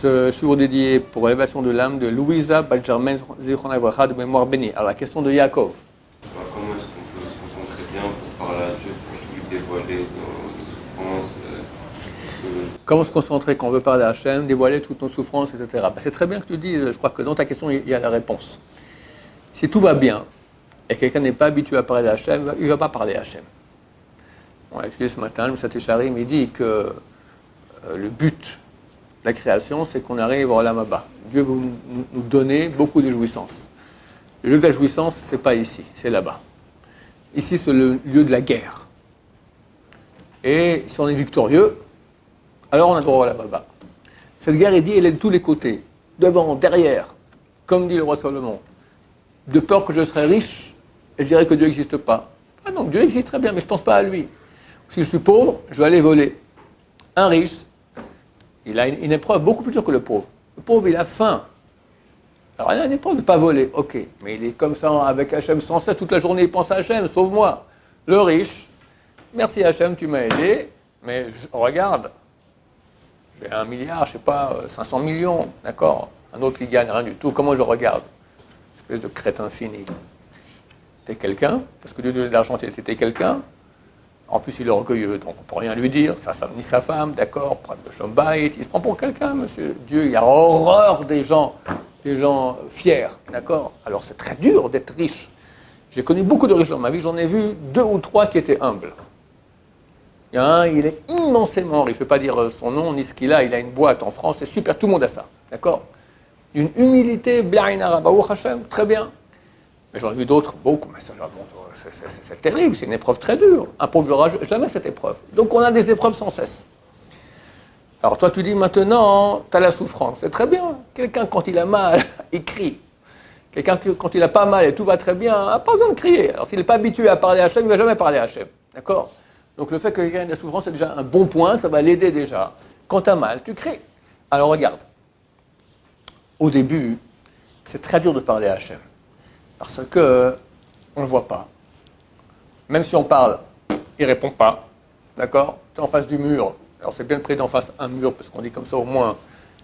Ce jour dédié pour l'élévation de l'âme de Louisa Badgermain Zichron Livracha de mémoire bénie. Alors la question de Yaakov. Alors, comment est-ce qu'on peut se concentrer bien pour parler à Dieu, pour tout lui dévoiler nos souffrances Comment se concentrer quand on veut parler à Hachem, dévoiler toutes nos souffrances, etc. C'est très bien que tu dises, je crois que dans ta question, il y a la réponse. Si tout va bien, et quelqu'un n'est pas habitué à parler à Hachem, il ne va pas parler à Hachem. On l'a étudié ce matin, le Messaté Charim, il dit que le but de la création, c'est qu'on arrive au Olam Haba. Dieu veut nous donner beaucoup de jouissances. Le lieu de la jouissance, ce n'est pas ici, c'est là-bas. Ici, c'est le lieu de la guerre. Et si on est victorieux, alors on a droit au Olam Haba. Cette guerre est dit, elle est de tous les côtés, devant, derrière, comme dit le roi Salomon. De peur que je serais riche, et je dirais que Dieu n'existe pas. Ah non, Dieu existe très bien, mais je ne pense pas à lui. Si je suis pauvre, je vais aller voler. Un riche, il a une épreuve beaucoup plus dure que le pauvre. Le pauvre, il a faim. Alors, il a une épreuve de ne pas voler, ok. Mais il est comme ça, avec Hachem, sans cesse, toute la journée, il pense à Hachem, sauve-moi. Le riche, merci Hachem, tu m'as aidé, mais regarde, j'ai 1 milliard, je ne sais pas, 500 millions, d'accord. Un autre qui gagne rien du tout, comment je regarde? Espèce de crétin fini. T'es quelqu'un, parce que Dieu donne de l'argent, t'es quelqu'un. En plus, il est orgueilleux, donc on ne peut rien lui dire, sa femme ni sa femme, d'accord, il se prend pour quelqu'un, monsieur. Dieu, il a horreur des gens fiers, d'accord. Alors c'est très dur d'être riche. J'ai connu beaucoup de riches dans ma vie, j'en ai vu 2 ou 3 qui étaient humbles. Il y en a un, il est immensément riche, je ne vais pas dire son nom ni ce qu'il a une boîte en France, c'est super, tout le monde a ça, d'accord. Une humilité, Blaïnara, Baruch Hashem, très bien. Mais j'en ai vu d'autres, beaucoup, mais c'est terrible, c'est une épreuve très dure. Un pauvre n'aura jamais cette épreuve. Donc on a des épreuves sans cesse. Alors toi tu dis maintenant, tu as la souffrance, c'est très bien. Quelqu'un quand il a mal, il crie. Quelqu'un quand il a pas mal et tout va très bien, n'a pas besoin de crier. Alors s'il n'est pas habitué à parler à Hachem, il ne va jamais parler à Hachem. D'accord? Donc le fait que quelqu'un ait de la souffrance, c'est déjà un bon point, ça va l'aider déjà. Quand tu as mal, tu cries. Alors regarde, au début, c'est très dur de parler à Hachem. Parce que on ne le voit pas. Même si on parle, il ne répond pas. D'accord? Tu es en face du mur. Alors c'est bien de prier d'en face un mur, parce qu'on dit comme ça au moins,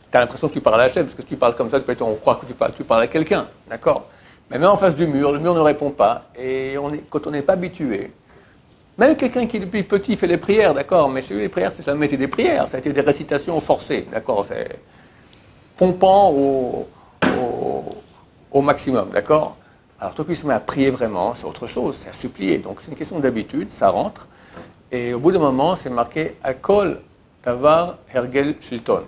tu as l'impression que tu parles à Hachem, parce que si tu parles comme ça, on croit que tu parles à quelqu'un. D'accord? Mais même en face du mur, le mur ne répond pas. Et quand on n'est pas habitué, même quelqu'un qui depuis petit fait les prières, d'accord? Mais chez lui, les prières, ça n'a jamais été des prières, ça a été des récitations forcées. D'accord? C'est pompant au maximum. D'accord? Alors, toi qui se met à prier vraiment, c'est autre chose, c'est à supplier. Donc, c'est une question d'habitude, ça rentre. Et au bout d'un moment, c'est marqué « Alkol Tavar Hergel Shilton ».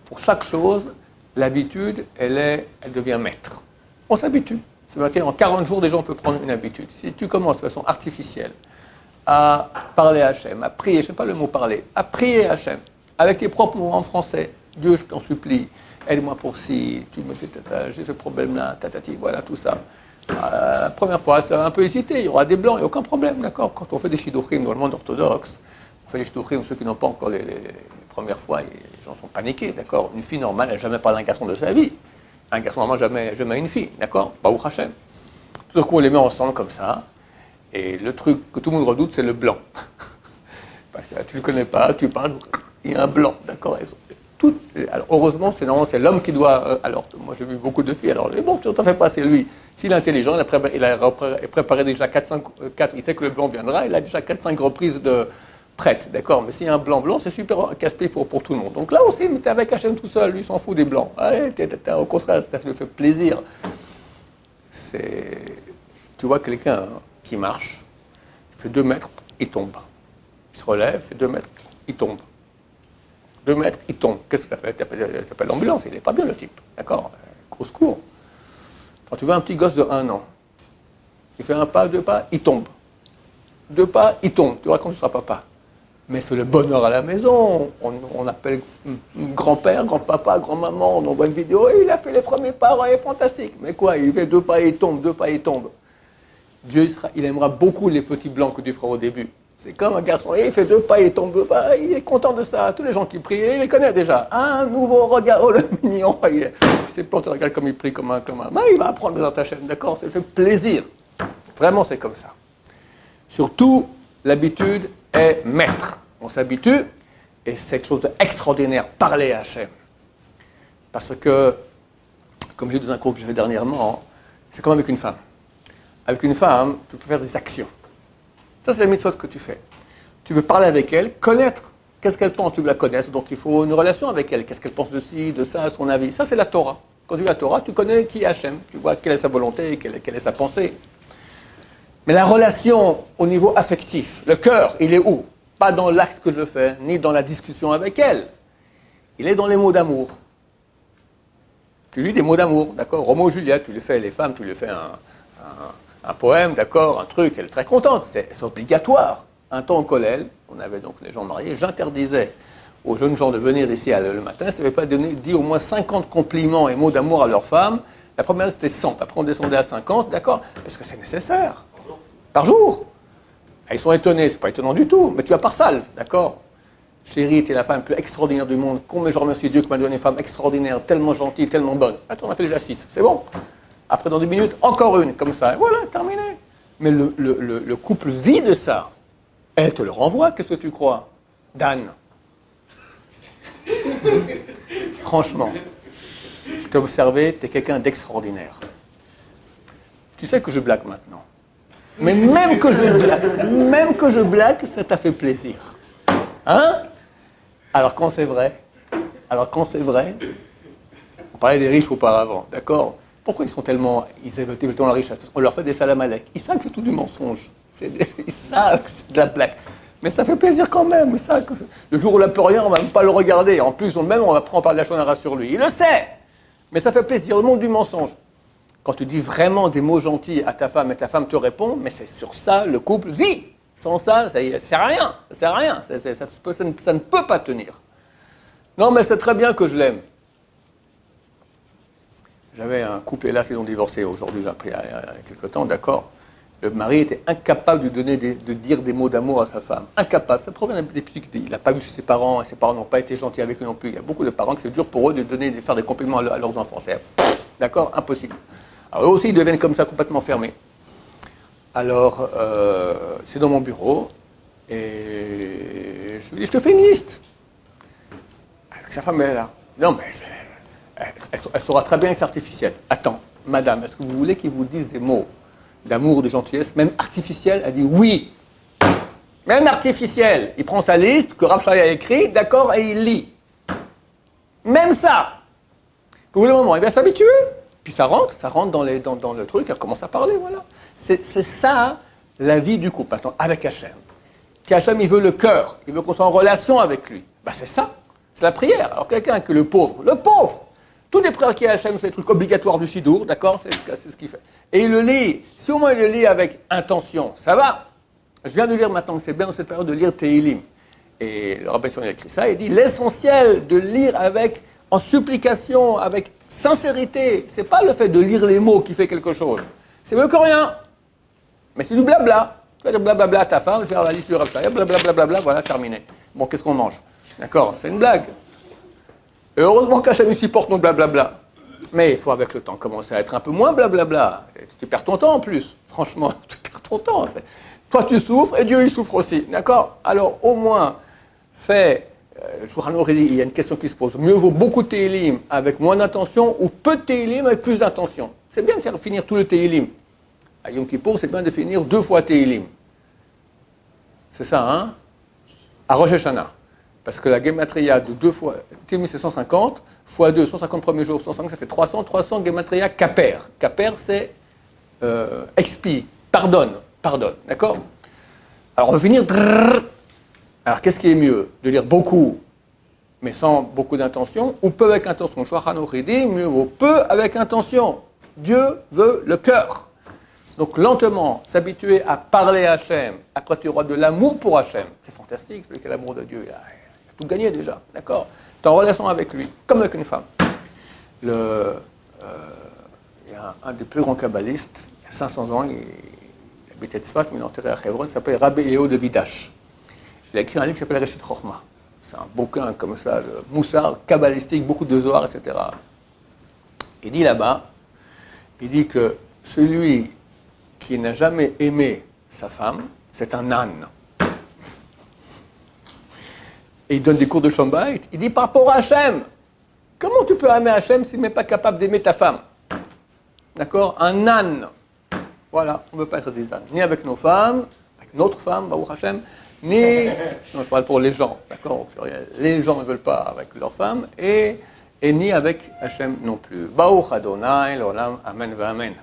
Pour chaque chose, l'habitude, elle devient maître. On s'habitue. C'est marqué en 40 jours, déjà, on peut prendre une habitude. Si tu commences de façon artificielle à parler à Hachem, à prier, je ne sais pas le mot parler, à prier à Hachem, avec tes propres mots en français, Dieu, je t'en supplie, aide-moi pour si, tu me fais j'ai ce problème-là, tatati, voilà, tout ça. La première fois, ça va un peu hésiter, il y aura des blancs, il n'y a aucun problème, d'accord. Quand on fait des shidduchim dans le monde orthodoxe, on fait des shidduchim, ceux qui n'ont pas encore les premières fois, les gens sont paniqués, d'accord. Une fille normale n'a jamais parlé à un garçon de sa vie. Un garçon normal, jamais une fille, d'accord. Baruch Hashem. Tout d'un coup, on les met ensemble comme ça, et le truc que tout le monde redoute, c'est le blanc. Parce que là, tu ne le connais pas, tu parles, il y a un blanc, d'accord. Alors, heureusement, c'est l'homme qui doit. Alors, moi, j'ai vu beaucoup de filles. Alors, mais bon, tu t'en fais pas, c'est lui. S'il est intelligent, il a préparé déjà 4, il sait que le blanc viendra, il a déjà 4-5 reprises prêtes, d'accord. Mais s'il y a un blanc, c'est super casse-pied pour tout le monde. Donc là aussi, t'es avec Hachem tout seul, lui, s'en fout des blancs. Allez, au contraire, ça lui fait plaisir. Tu vois quelqu'un qui marche, il fait 2 mètres, il tombe. Il se relève, il fait 2 mètres, il tombe. 2 mètres, il tombe. Qu'est-ce que ça fait? Tu appelles l'ambulance, il n'est pas bien le type. D'accord? Au secours. Quand tu vois un petit gosse de 1 an, il fait 1 pas, 2 pas, il tombe. 2 pas, il tombe. Tu vois quand tu seras papa. Mais c'est le bonheur à la maison. On appelle grand-père, grand-papa, grand-maman, on envoie une vidéo, et il a fait les premiers pas, il est fantastique. Mais quoi? Il fait 2 pas et il tombe, 2 pas et il tombe. Dieu, il aimera beaucoup les petits blancs que tu feras au début. C'est comme un garçon, il fait 2 pas, il tombe 2 pas, il est content de ça. Tous les gens qui prient, il les connaît déjà. Un nouveau regard, oh le mignon, il s'est planté, regarde comme il prie comme un. Mais il va apprendre dans ta chaîne, d'accord? Ça lui fait plaisir. Vraiment, c'est comme ça. Surtout, l'habitude est maître. On s'habitue, Et c'est quelque chose d'extraordinaire, parler à Hachem. Parce que, comme j'ai dit dans un cours que j'ai fait dernièrement, c'est comme avec une femme. Avec une femme, tu peux faire des actions. Ça, c'est la mitzvah que tu fais. Tu veux parler avec elle, connaître qu'est-ce qu'elle pense, tu veux la connaître, donc il faut une relation avec elle. Qu'est-ce qu'elle pense de ci, de ça, son avis. Ça, c'est la Torah. Quand tu lis la Torah, tu connais qui est Hachem. Tu vois quelle est sa volonté, quelle est sa pensée. Mais la relation au niveau affectif, le cœur, il est où? Pas dans l'acte que je fais, ni dans la discussion avec elle. Il est dans les mots d'amour. Tu lis des mots d'amour, d'accord? Roméo et Juliette, tu lui fais, les femmes, tu lui fais un poème, d'accord? Un truc, elle est très contente, c'est obligatoire. Un temps au collège, on avait donc les gens mariés, j'interdisais aux jeunes gens de venir ici le matin, ça ne veut pas dit au moins 50 compliments et mots d'amour à leur femme. La première, c'était 100, après on descendait à 50, d'accord? Parce que c'est nécessaire. Par jour. Ils sont étonnés, c'est pas étonnant du tout, mais tu as par salve, d'accord? Chérie, tu es la femme la plus extraordinaire du monde. Combien je remercie Dieu qui m'a donné une femme extraordinaire, tellement gentille, tellement bonne. Attends, on a fait déjà 6, c'est bon. Après, dans 10 minutes, encore une, comme ça. Et voilà, terminé. Mais le couple vit de ça. Elle te le renvoie, qu'est-ce que tu crois? Dan. Franchement, je t'ai observé, tu es quelqu'un d'extraordinaire. Tu sais que je blague maintenant. Mais même que je blague, ça t'a fait plaisir. Hein? Alors quand c'est vrai, on parlait des riches auparavant, d'accord? Pourquoi ils éveulent tellement la richesse? Parce qu'on leur fait des salamalek. Ils savent que c'est tout du mensonge. Ils savent que c'est de la blague. Mais ça fait plaisir quand même. Le jour où il n'a plus rien, on ne va même pas le regarder. En plus, on va prendre par la shonara sur lui. Il le sait. Mais ça fait plaisir, le monde du mensonge. Quand tu dis vraiment des mots gentils à ta femme et ta femme te répond, mais c'est sur ça le couple vit. Sans ça, ça ne sert à rien. Ça sert à rien. Ça ne peut pas tenir. Non, mais c'est très bien que je l'aime. J'avais un couple, hélas, ils ont divorcé aujourd'hui, j'ai appris il y a quelque temps, d'accord. Le mari était incapable de dire des mots d'amour à sa femme. Incapable. Ça provient des petits. Il n'a pas vu ses parents, et ses parents n'ont pas été gentils avec eux non plus. Il y a beaucoup de parents que c'est dur pour eux de faire des compliments à leurs enfants. D'accord? Impossible. Alors eux aussi, ils deviennent comme ça, complètement fermés. Alors, c'est dans mon bureau, et je lui dis, je te fais une liste. Sa femme est là. Non, mais elle saura très bien que c'est artificiel. Attends, madame, est-ce que vous voulez qu'ils vous disent des mots d'amour, de gentillesse, même artificiels? Elle dit oui. Même artificiel. Il prend sa liste que Rav Shai a écrit, d'accord, et il lit. Même ça. Au bout d'un moment, il va s'habituer. Puis ça rentre dans le truc, elle commence à parler, voilà. C'est ça, la vie du couple, maintenant, avec Hachem. Qu'Hachem, il veut le cœur, il veut qu'on soit en relation avec lui. Ben c'est ça, c'est la prière. Alors quelqu'un que le pauvre, tous les prières qui est Hachem, c'est des trucs obligatoires du Sidour, d'accord? C'est ce qu'il fait. Et il le lit, si au moins il le lit avec intention, ça va. Je viens de lire maintenant, c'est bien dans cette période de lire Tehilim. Et le Rabbi Son, il a écrit ça, il dit l'essentiel de lire en supplication, avec sincérité, c'est pas le fait de lire les mots qui fait quelque chose. C'est mieux que rien. Mais c'est du blabla. Tu vas dire blablabla à ta femme, faire la liste du Rav Shai, blablabla, voilà, terminé. Bon, qu'est-ce qu'on mange? D'accord, c'est une blague. Et heureusement qu'Hachem supporte nos blablabla. Mais il faut avec le temps commencer à être un peu moins blablabla. Tu perds ton temps en plus. Franchement, tu perds ton temps. Toi, tu souffres et Dieu, il souffre aussi. D'accord? Alors, au moins, fais... il y a une question qui se pose. Mieux vaut beaucoup de Tehilim avec moins d'intention ou peu de Tehilim avec plus d'intention? C'est bien de faire finir tout le Tehilim. À Yom Kippour, c'est bien de finir 2 fois Tehilim. C'est ça, hein? À Rosh Hashanah. Parce que la Gematria de 2 fois, Tehilim c'est 150, fois 2, 150 premiers jours, 150, ça fait 300, 300 Gematria Kaper. Kaper, c'est expie, pardonne, d'accord? Alors on va finir. Alors qu'est-ce qui est mieux? De lire beaucoup, mais sans beaucoup d'intention, ou peu avec intention? Shulchan Aruch dit, mieux vaut peu avec intention. Dieu veut le cœur. Donc lentement, s'habituer à parler à Hachem. Après, tu auras de l'amour pour Hachem. C'est fantastique, celui qui a l'amour de Dieu. Il a tout gagné déjà, d'accord? Tu es en relation avec lui, comme avec une femme. Il y a un des plus grands kabbalistes, il y a 500 ans, il habitait Tzfat, mais il est enterré à Hebron, il s'appelle Rabbi Léo de Vidash. Il a écrit un livre qui s'appelle Reshit Chochma. C'est un bouquin comme ça, de moussard, kabbalistique, beaucoup de zohar, etc. Il dit là-bas, il dit que celui qui n'a jamais aimé sa femme, c'est un âne. Et il donne des cours de Shalom Bayit. Il dit par rapport à Hachem, comment tu peux aimer Hachem si tu n'es pas capable d'aimer ta femme? D'accord? Un âne. Voilà, on ne veut pas être des ânes. Ni avec nos femmes, avec notre femme, Baruch Hachem, ni... Non, je parle pour les gens, d'accord? Les gens ne veulent pas avec leur femme, et ni avec Hachem non plus. Baruch Adonai, l'olam, amen, amen.